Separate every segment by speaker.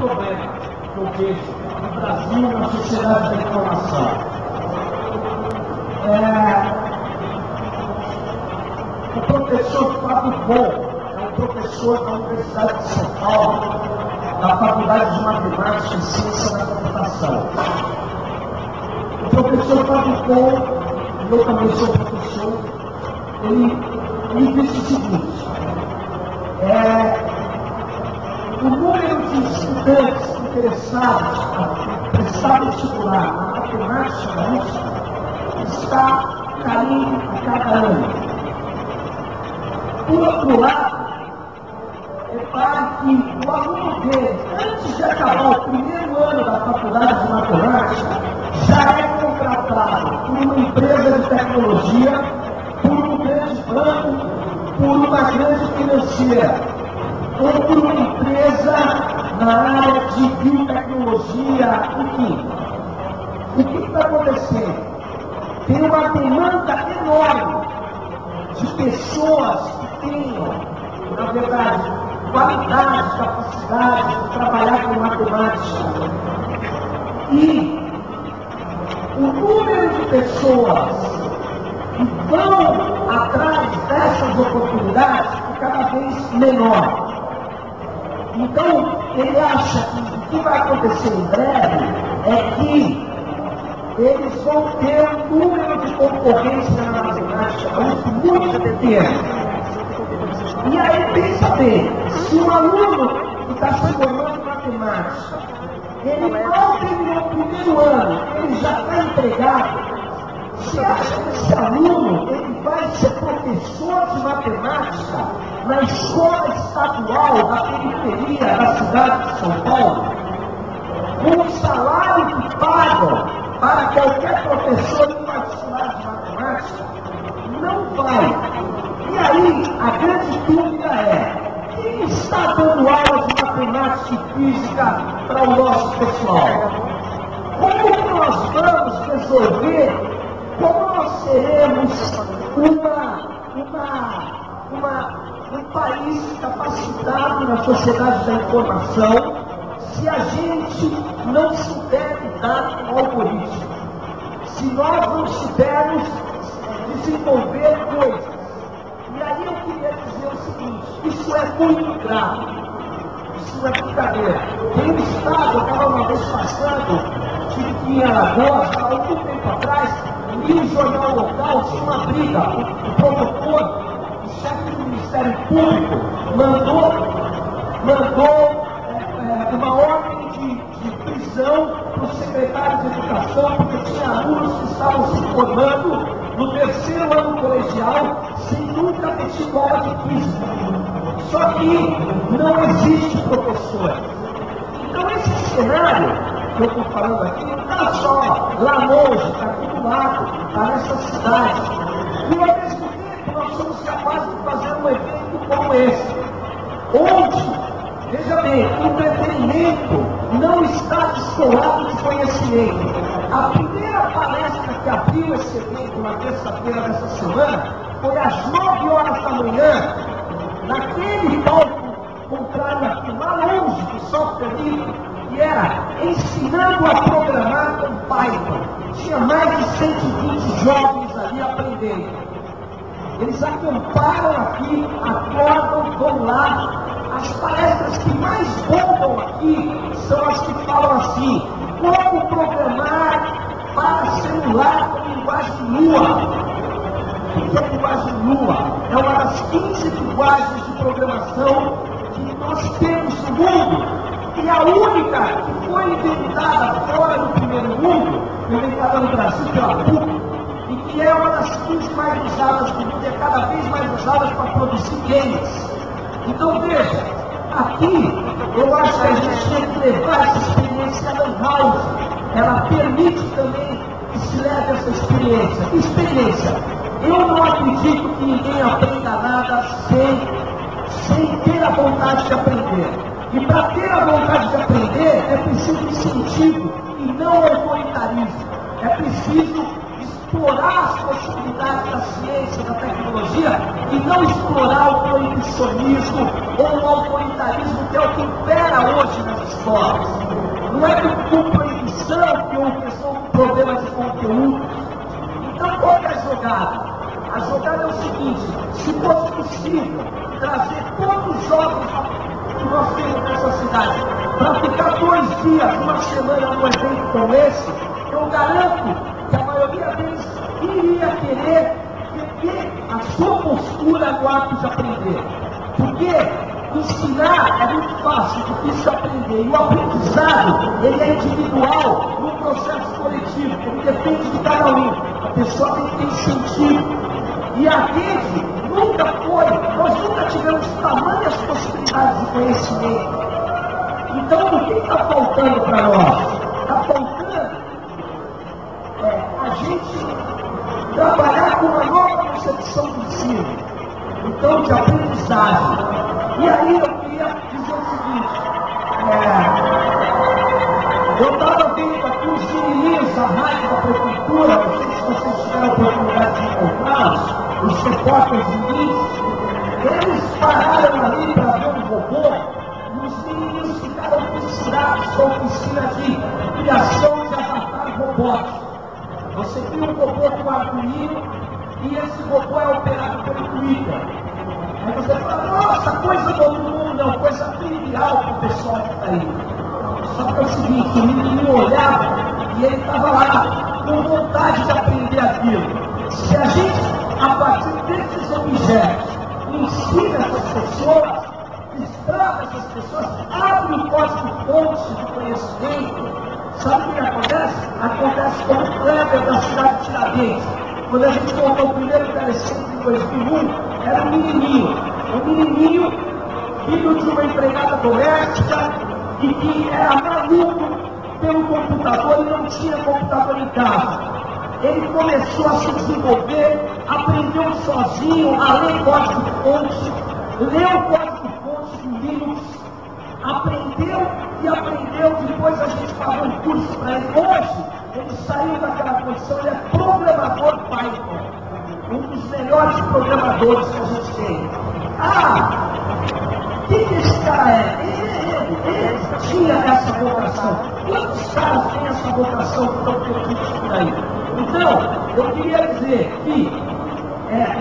Speaker 1: problema que eu vejo no Brasil, na sociedade da informação. O professor Fábio Bom é um professor da Universidade de São Paulo, da Faculdade de Matemática e Ciência da Computação. O professor Fábio Bom, eu também sou professor, ele disse o seguinte: o número de estudantes interessados a prestar vestibular na matemática da USP está caindo a cada ano. Por outro lado, repare que o aluno dele, antes de acabar o primeiro ano da faculdade de matemática, já é contratado por uma empresa de tecnologia, por um grande banco, por uma grande financeira, ou por uma empresa na área de biotecnologia, enfim. O que está acontecendo? Tem uma demanda enorme de pessoas que tenham, na verdade, qualidade, capacidade de trabalhar com matemática. E o número de pessoas que vão atrás dessas oportunidades é cada vez menor. Então, ele acha que o que vai acontecer em breve é que eles vão ter um número de concorrência na matemática muito pequeno. E aí, pensa bem, se um aluno que está se formando em matemática, ele mal terminou o primeiro ano, ele já está empregado, você acha que esse aluno ele vai ser professor de matemática na escola estadual da periferia da cidade de São Paulo? Com o salário que pagam para qualquer professor de particular de matemática? Não vai. E aí, a grande dúvida é: quem está dando aula de matemática e física para o nosso pessoal? Como que nós vamos resolver? Como nós seremos um país capacitado na sociedade da informação se a gente não souber lidar com o algoritmo? Se nós não soubermos desenvolver coisas? E aí eu queria dizer o seguinte: isso é muito grave, isso é brincadeira. Tem um estado, eu estava uma vez passando, tive que ir em Alagoas, há algum tempo atrás, e o jornal local tinha uma briga. O promotor, o chefe do Ministério Público, mandou uma ordem de prisão para o secretário de Educação, porque tinha alunos que estavam se formando no terceiro ano colegial sem nunca ter tido aula de física. Só que não existe professor. Então esse cenário que eu estou falando aqui não está só lá longe, está aqui do lado, está nessa cidade. E ao mesmo tempo nós somos capazes de fazer um evento como esse, onde, veja bem, o entretenimento não está descolado de conhecimento. A primeira palestra que abriu esse evento na terça-feira dessa semana foi às 9 horas da manhã, naquele palco contrário aqui, lá longe do software livre, e era ensinando a programar com Python. Tinha mais de 120 jovens ali aprendendo. Eles acamparam aqui, acordam, vão lá. As palestras que mais bombam aqui são as que falam assim: como programar para celular com linguagem Lua. O que é linguagem Lua? É uma das 15 linguagens de programação que nós temos no mundo. E a única que foi inventada fora do primeiro mundo, inventada no Brasil pela PUC, e que é uma das 15 mais usadas do mundo, é cada vez mais usada para produzir games. Então veja, aqui eu acho que a gente tem que levar essa experiência da house. Ela permite também que se leve essa experiência. Que experiência? Eu não acredito que ninguém aprenda nada sem ter a vontade de aprender. E para ter a vontade de aprender é preciso incentivo e não autoritarismo. É preciso explorar as possibilidades da ciência, da tecnologia, e não explorar o proibicionismo ou um autoritarismo que é o que impera hoje nas escolas. Não é por proibição que houve questão de problemas de conteúdo. Então, qual é a jogada? A jogada é o seguinte: se fosse possível trazer todos os jovens que nós temos nessa cidade para ficar 2 dias, uma semana num evento como esse, eu garanto que a maioria deles iria querer ter a sua postura no ato de aprender. Porque ensinar é muito fácil, difícil de aprender. E o aprendizado, ele é individual no processo coletivo, ele depende de cada um. A pessoa tem que ter incentivo. E a rede nunca foi, nós nunca tivemos tamanhas possibilidades de conhecimento. Então, o que está faltando para nós? Está faltando a gente trabalhar com uma nova concepção do ensino, então, de aprendizagem. E aí eu queria dizer o seguinte: eu estava vendo aqui os menininhos da rádio da prefeitura, não sei se vocês tiveram a oportunidade de encontrá-los, os repórteres meninos, eles pararam ali para ver um robô, e os menininhos ficaram fisurados com a oficina de criação de avatar robótico. Você cria um robô com Arduino e esse robô é operado pelo Twitter. Aí você fala, nossa, coisa do outro mundo, não, coisa trivial para o pessoal que está aí. Só que é o seguinte, o menino olhava e ele estava lá com vontade de aprender aquilo. Se a gente, a partir desses objetos, ensina essas pessoas, destrava essas pessoas, abre o código-fonte de conhecimento, sabe o que acontece? Acontece como o Kleber da cidade de Tiradentes. Quando a gente montou o primeiro telecentro em 2001, era um menininho, filho de uma empregada doméstica e que era maluco pelo computador e não tinha computador em casa. Ele começou a se desenvolver, aprendeu sozinho a ler código-fonte, leu o código-fonte do Linux, aprendeu, depois a gente pagou um curso para ele. Hoje, ele saiu daquela condição, ele é programador Python, um dos melhores programadores que a gente tem. O que esse cara é? Ele tinha essa vocação. Quantos caras têm essa vocação que estão perdidos por aí? Então, eu queria dizer que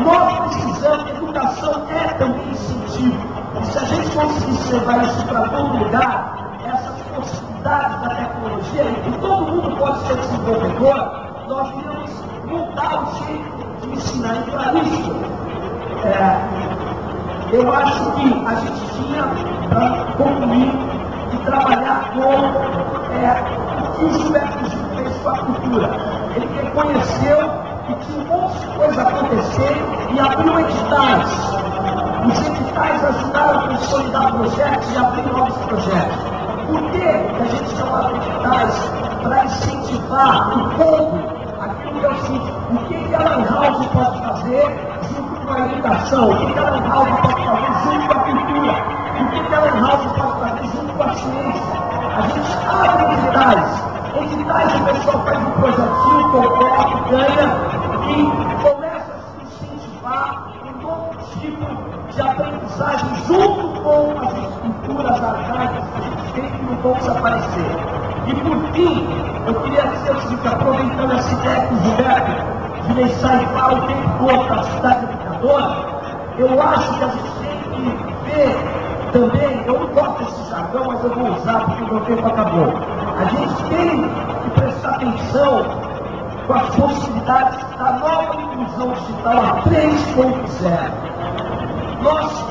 Speaker 1: nós precisamos, educação é também incentivo. E se a gente conseguisse levar isso para todo lugar, essas possibilidades da tecnologia, e que todo mundo pode ser desenvolvedor, nós iríamos mudar o jeito de ensinar. E para isso, eu acho que a gente tinha para concluir e trabalhar com o que o Gilberto Gil fez com a cultura. Ele reconheceu que tinha um monte de coisa acontecendo e abriu editais. Os editais ajudaram a consolidar projetos e abrir novos projetos. Por que a gente não abre editais para incentivar o povo? Aquilo que é o seguinte: o que a Lan House pode fazer junto com a educação? O que a Lan House pode fazer junto com a cultura? O que a Lan House pode fazer junto com a ciência? A gente abre editais. Editais, o pessoal faz um projetinho, concorre, ganha e começa a se incentivar um novo tipo de aprendizagem junto com as estruturas arcaicas que a gente tem que não vão desaparecer. E por fim, eu queria dizer o seguinte, aproveitando essa ideia que o Gilberto de Leixai fala o tempo todo da cidade educadora, eu acho que a gente tem que ver também, eu não gosto desse jargão, mas eu vou usar porque o meu tempo acabou. A gente tem que prestar atenção com as possibilidades da nova inclusão digital a 3.0. Nós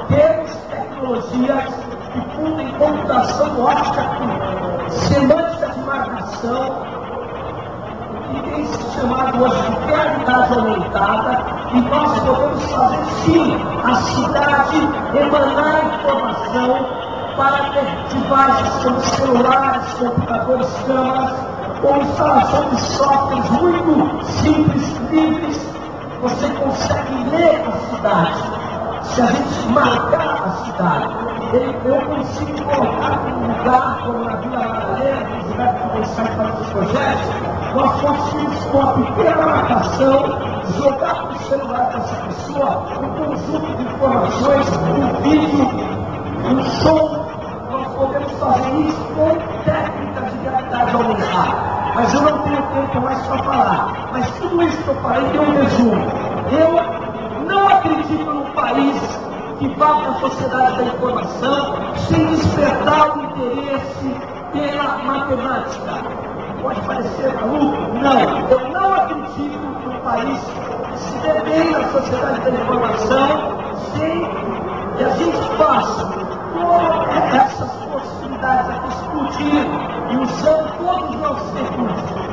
Speaker 1: temos tecnologias que fundem computação ótica com semântica de marcação, que tem se chamado hoje de realidade aumentada, e nós podemos fazer sim a cidade emanar informação para ter devices como celulares, computadores, câmeras, com instalação de softwares muito simples, livres. Você consegue ler a cidade. Se a gente marcar a cidade, eu consigo colocar um lugar como na Vila Madalena, que o Gilberto Leixai faz os projetos, nós conseguimos com uma pequena marcação jogar para o celular dessa pessoa um conjunto de informações, um vídeo, som, nós podemos fazer isso com técnicas de gravidade aumentada. Mas eu não tenho tempo mais para falar. Mas tudo isso que eu falei tem um resumo. Eu não acredito num país que vá para a sociedade da informação sem despertar o interesse pela matemática. Pode parecer maluco? Não. Eu não acredito que um país se dê bem na sociedade da informação sem que a gente faça todas essas possibilidades aqui explodir e usando todos os nossos recursos.